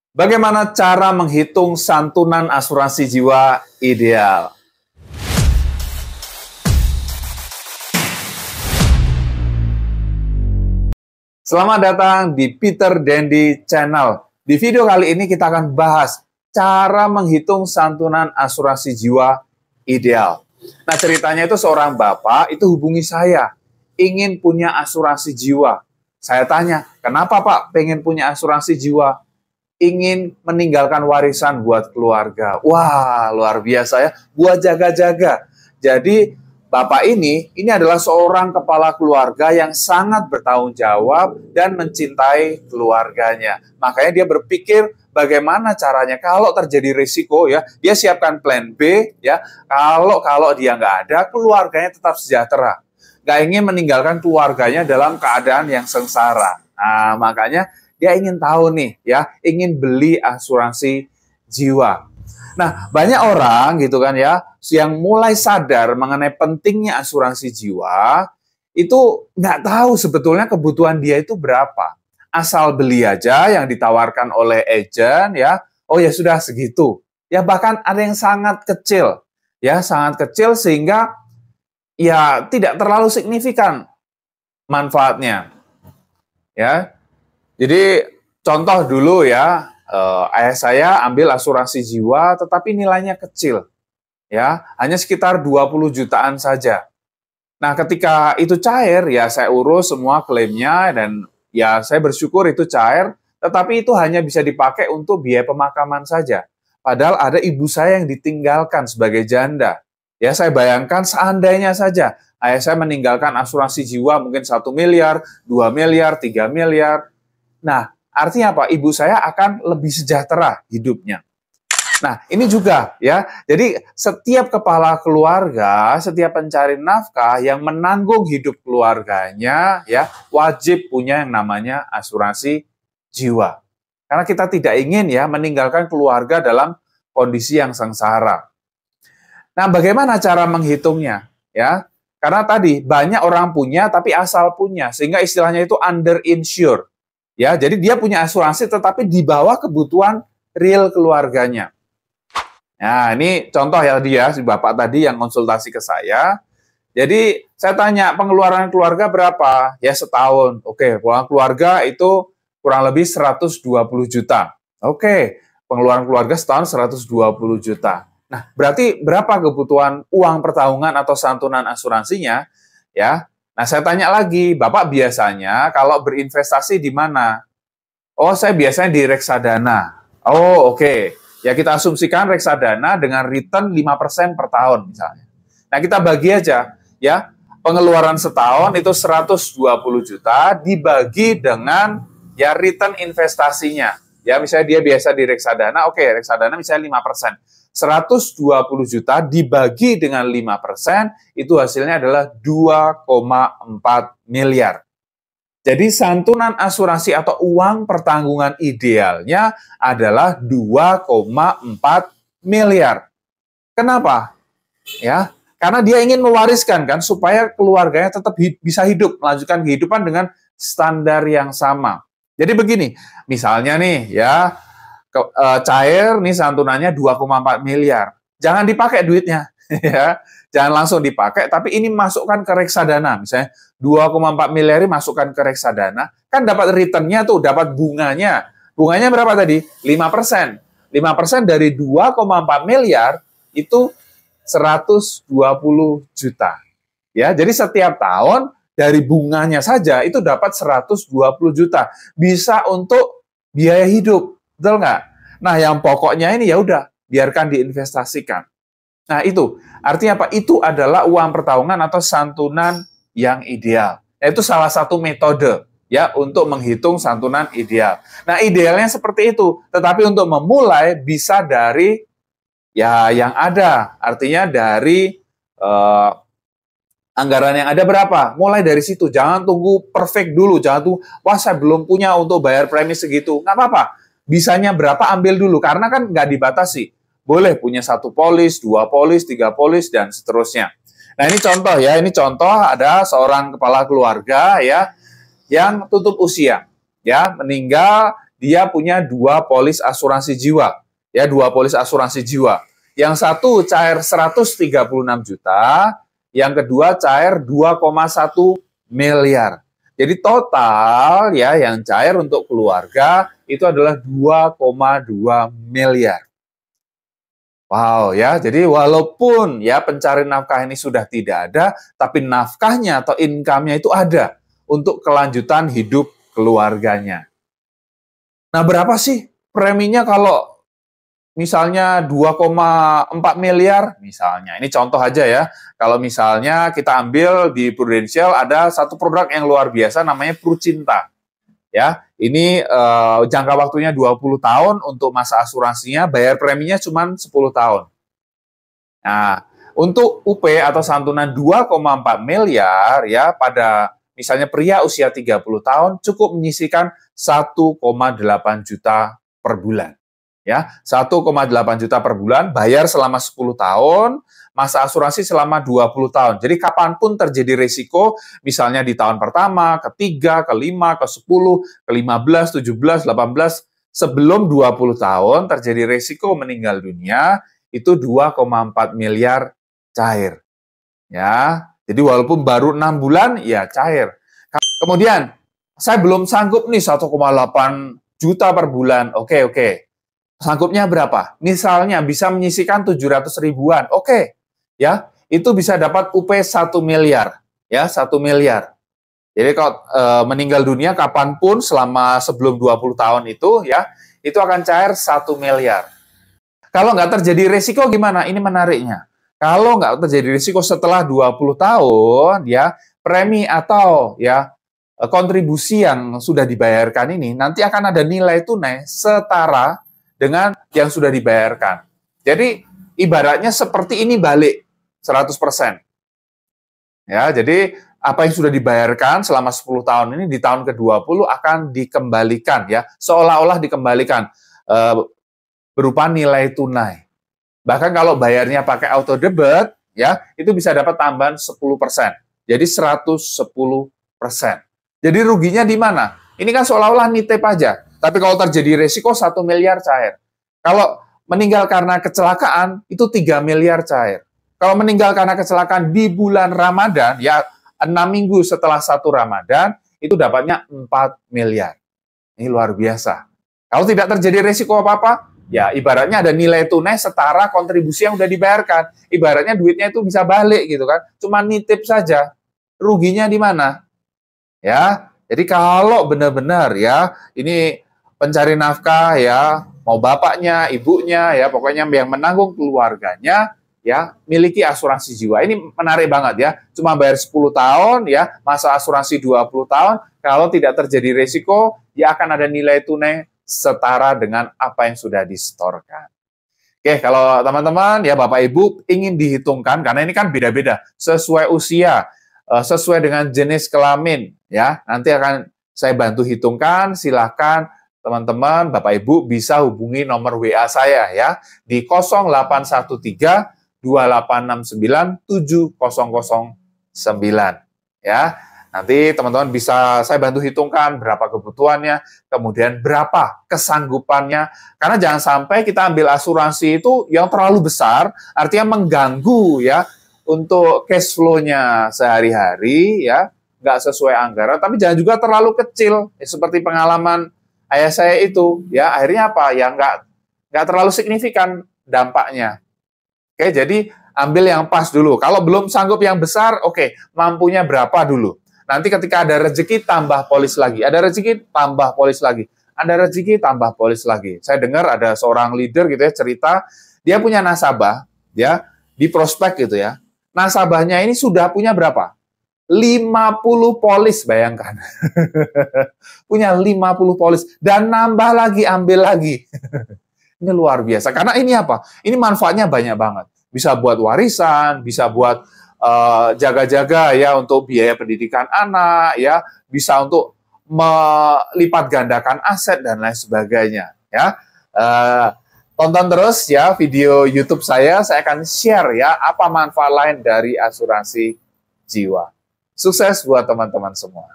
Bagaimana cara menghitung santunan asuransi jiwa ideal? Selamat datang di Peter Dendi Channel. Di video kali ini kita akan bahas cara menghitung santunan asuransi jiwa ideal. Nah, ceritanya itu seorang bapak itu hubungi saya, ingin punya asuransi jiwa. Saya tanya, kenapa Pak pengen punya asuransi jiwa? Ingin meninggalkan warisan buat keluarga. Wah, luar biasa ya, buat jaga-jaga. Jadi, Bapak ini adalah seorang kepala keluarga yang sangat bertanggung jawab dan mencintai keluarganya. Makanya dia berpikir bagaimana caranya kalau terjadi risiko ya, dia siapkan plan B ya. Kalau dia nggak ada, keluarganya tetap sejahtera. Nggak ingin meninggalkan keluarganya dalam keadaan yang sengsara. Nah, makanya dia ingin tahu nih ya, ingin beli asuransi jiwa. Nah, banyak orang gitu kan ya, yang mulai sadar mengenai pentingnya asuransi jiwa, itu nggak tahu sebetulnya kebutuhan dia itu berapa. Asal beli aja yang ditawarkan oleh agent ya, oh ya sudah segitu. Ya bahkan ada yang sangat kecil, ya sangat kecil sehingga ya tidak terlalu signifikan manfaatnya. Ya, jadi contoh dulu ya, ayah saya ambil asuransi jiwa tetapi nilainya kecil. Ya, hanya sekitar 20 jutaan saja. Nah, ketika itu cair ya saya urus semua klaimnya dan ya saya bersyukur itu cair, tetapi itu hanya bisa dipakai untuk biaya pemakaman saja. Padahal ada ibu saya yang ditinggalkan sebagai janda. Ya, saya bayangkan seandainya saja ayah saya meninggalkan asuransi jiwa mungkin 1 miliar, 2 miliar, 3 miliar. Nah, artinya apa? Ibu saya akan lebih sejahtera hidupnya. Nah, ini juga ya. Jadi setiap kepala keluarga, setiap pencari nafkah yang menanggung hidup keluarganya ya, wajib punya yang namanya asuransi jiwa. Karena kita tidak ingin ya meninggalkan keluarga dalam kondisi yang sengsara. Nah, bagaimana cara menghitungnya ya? Karena tadi banyak orang punya tapi asal punya, sehingga istilahnya itu underinsured. Ya, jadi dia punya asuransi tetapi di bawah kebutuhan real keluarganya. Nah, ini contoh ya dia, si bapak tadi yang konsultasi ke saya. Jadi, saya tanya, pengeluaran keluarga berapa? Ya, setahun. Oke, pengeluaran keluarga itu kurang lebih 120 juta. Oke, pengeluaran keluarga setahun 120 juta. Nah, berarti berapa kebutuhan uang pertanggungan atau santunan asuransinya? Ya, nah saya tanya lagi, Bapak biasanya kalau berinvestasi di mana? Oh, saya biasanya di reksadana. Oh, oke. Ya kita asumsikan reksadana dengan return 5% per tahun misalnya. Nah kita bagi aja ya, pengeluaran setahun itu 120 juta dibagi dengan ya return investasinya. Ya misalnya dia biasa di reksadana, oke reksadana misalnya 5%. 120 juta dibagi dengan 5% itu hasilnya adalah 2,4 miliar. Jadi santunan asuransi atau uang pertanggungan idealnya adalah 2,4 miliar. Kenapa? Ya, karena dia ingin mewariskan kan supaya keluarganya tetap bisa hidup, melanjutkan kehidupan dengan standar yang sama. Jadi begini, misalnya nih ya, cair nih santunannya 2,4 miliar. Jangan dipakai duitnya ya. Jangan langsung dipakai, tapi ini masukkan ke reksadana. Misalnya 2,4 miliar ini masukkan ke reksadana, kan dapat returnnya tuh, dapat bunganya. Bunganya berapa tadi? 5%. 5% dari 2,4 miliar itu 120 juta. Ya, jadi setiap tahun dari bunganya saja itu dapat 120 juta. Bisa untuk biaya hidup. Betul nggak? Nah, yang pokoknya ini ya udah, biarkan diinvestasikan. Nah, itu artinya apa? Itu adalah uang pertanggungan atau santunan yang ideal. Itu salah satu metode ya untuk menghitung santunan ideal. Nah, idealnya seperti itu. Tetapi untuk memulai bisa dari ya yang ada. Artinya dari anggaran yang ada berapa? Mulai dari situ. Jangan tunggu perfect dulu. Jangan tunggu, wah saya belum punya untuk bayar premi segitu. Nggak apa-apa. Bisanya berapa ambil dulu. Karena kan nggak dibatasi. Boleh punya 1 polis, 2 polis, 3 polis, dan seterusnya. Nah ini contoh ya, ini contoh ada seorang kepala keluarga ya yang tutup usia, ya meninggal dia punya 2 polis asuransi jiwa. Ya, 2 polis asuransi jiwa. Yang satu cair 136 juta, yang kedua cair 2,1 miliar. Jadi total ya yang cair untuk keluarga itu adalah 2,2 miliar. Wow ya, jadi walaupun ya pencari nafkah ini sudah tidak ada, tapi nafkahnya atau income-nya itu ada untuk kelanjutan hidup keluarganya. Nah, berapa sih preminya kalau misalnya 2,4 miliar, misalnya. Ini contoh aja ya. Kalau misalnya kita ambil di Prudential ada satu produk yang luar biasa namanya Prucinta. Ya, ini jangka waktunya 20 tahun untuk masa asuransinya, bayar preminya cuma 10 tahun. Nah, untuk UP atau santunan 2,4 miliar ya pada misalnya pria usia 30 tahun cukup menyisihkan 1,8 juta per bulan. Ya, 1,8 juta per bulan, bayar selama 10 tahun, masa asuransi selama 20 tahun. Jadi kapanpun terjadi risiko, misalnya di tahun pertama, ketiga, kelima, ke-10, ke-15, 17, 18, sebelum 20 tahun terjadi risiko meninggal dunia, itu 2,4 miliar cair. Ya, jadi walaupun baru 6 bulan, ya cair. Kemudian, saya belum sanggup nih 1,8 juta per bulan. Oke. Sanggupnya berapa? Misalnya bisa menyisihkan 700 ribuan. Oke. Ya, itu bisa dapat UP 1 miliar. Ya, 1 miliar. Jadi kalau meninggal dunia kapanpun selama sebelum 20 tahun itu ya, itu akan cair 1 miliar. Kalau nggak terjadi risiko gimana? Ini menariknya. Kalau nggak terjadi risiko setelah 20 tahun ya, premi atau ya kontribusi yang sudah dibayarkan ini nanti akan ada nilai tunai setara dengan yang sudah dibayarkan. Jadi, ibaratnya seperti ini balik 100%. Ya, jadi apa yang sudah dibayarkan selama 10 tahun ini di tahun ke-20 akan dikembalikan ya, seolah-olah dikembalikan berupa nilai tunai. Bahkan kalau bayarnya pakai auto debit ya, itu bisa dapat tambahan 10%. Jadi 110%. Jadi ruginya di mana? Ini kan seolah-olah nitip aja. Tapi kalau terjadi risiko 1 miliar cair. Kalau meninggal karena kecelakaan, itu 3 miliar cair. Kalau meninggal karena kecelakaan di bulan Ramadan, ya 6 minggu setelah 1 Ramadan, itu dapatnya 4 miliar. Ini luar biasa. Kalau tidak terjadi risiko apa-apa, ya ibaratnya ada nilai tunai setara kontribusi yang sudah dibayarkan. Ibaratnya duitnya itu bisa balik gitu kan. Cuma nitip saja. Ruginya di mana? Ya, jadi kalau benar-benar ya, ini pencari nafkah ya, mau bapaknya, ibunya ya, pokoknya yang menanggung keluarganya ya, miliki asuransi jiwa. Ini menarik banget ya. Cuma bayar 10 tahun ya, masa asuransi 20 tahun, kalau tidak terjadi risiko, ya akan ada nilai tunai setara dengan apa yang sudah disetorkan. Oke, kalau teman-teman ya Bapak Ibu ingin dihitungkan karena ini kan beda-beda sesuai usia, sesuai dengan jenis kelamin ya. Nanti akan saya bantu hitungkan, silakan teman-teman, Bapak Ibu bisa hubungi nomor WA saya ya di 0813 2869 7009 ya. Nanti teman-teman bisa saya bantu hitungkan berapa kebutuhannya, kemudian berapa kesanggupannya. Karena jangan sampai kita ambil asuransi itu yang terlalu besar, artinya mengganggu ya untuk cash flow-nya sehari-hari ya, nggak sesuai anggaran, tapi jangan juga terlalu kecil, ya, seperti pengalaman ayah saya itu, ya akhirnya apa? Ya nggak terlalu signifikan dampaknya. Oke, jadi ambil yang pas dulu. Kalau belum sanggup yang besar, oke, mampunya berapa dulu. Nanti ketika ada rezeki, tambah polis lagi. Ada rezeki, tambah polis lagi. Ada rezeki, tambah polis lagi. Saya dengar ada seorang leader gitu ya, cerita, dia punya nasabah, ya di prospek gitu ya. Nasabahnya ini sudah punya berapa? 50 polis, bayangkan. Punya 50 polis. Dan nambah lagi, ambil lagi. Ini luar biasa. Karena ini apa? Ini manfaatnya banyak banget. Bisa buat warisan, bisa buat jaga-jaga ya untuk biaya pendidikan anak, ya bisa untuk melipat gandakan aset dan lain sebagainya. Ya, tonton terus ya video YouTube saya akan share ya apa manfaat lain dari asuransi jiwa. Sukses buat teman-teman semua.